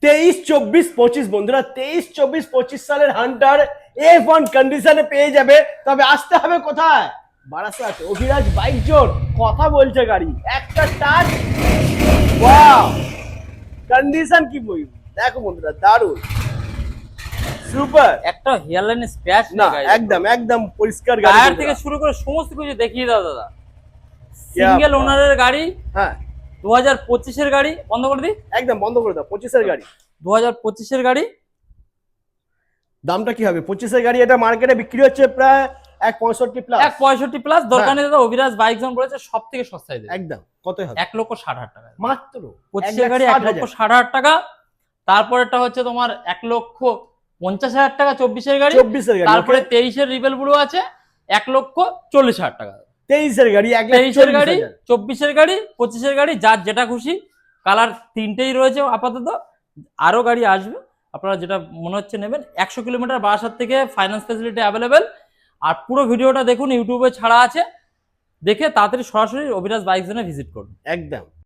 23-24-25 বন্ধুরা, 23-24-25 সালের Hunter F1 কন্ডিশনে পেয়ে যাবে। তবে আসতে হবে কোথায়? Barasat Abhiraj bike zone. কথা বলছে গাড়ি, একটা টাচ, ওয়াও কন্ডিশন কি বই, দেখো বন্ধুরা দারুণ, সুপার। একটা হেয়ারলাইন স্ক্র্যাচ না নেই গাড়ি, একদম একদম পরিষ্কার গাড়ি, টায়ার থেকে শুরু করে সমস্ত কিছু দেখিয়ে দাও দাদা। সিঙ্গেল বাত। ওনারের গাড়ি, হ্যাঁ 2025-এর গাড়ি। বন্ধ করে দিই, একদম বন্ধ করে দাও। 25-এর গাড়ি, 2025-এর গাড়ি। দামটা কি হবে? 25-এর গাড়ি এটা মার্কেটে বিক্রি হচ্ছে প্রায় 165 প্লাস। 165 প্লাস। দরকার নেই দাদা, অভিরাজ বাইক জোন বলেছে সব থেকে সস্তায় দেবে। একদম কত হবে? 1,60,000 টাকা মাত্র 25-এর গাড়ি, 1,60,000 টাকা। তারপরেটা হচ্ছে তোমার 1,50,000 টাকা 24-এর গাড়ি। 24-এর গাড়ি, তারপরে 23-এর রিবেল ব্লু আছে 1,40,000 টাকা। 23-এর গাড়ি 23-এর গাড়ি, 1,40,000। 24-এর গাড়ি, 25-এর গাড়ি, যার যেটা খুশি। কালার তিনটেই রয়েছে আপাতত, আরো গাড়ি আসবে, আপনারা যেটা মনে হচ্ছে নেবেন। 100 কিলোমিটার বারাসাত থেকে ফাইন্যান্স ফ্যাসিলিটি অ্যাভেলেবেল। আর পুরো ভিডিওটা দেখুন, ইউটিউবে ছাড়া আছে, দেখে তাড়াতাড়ি সরাসরি অভিরাজ বাইক জোনে ভিজিট করুন। একদম।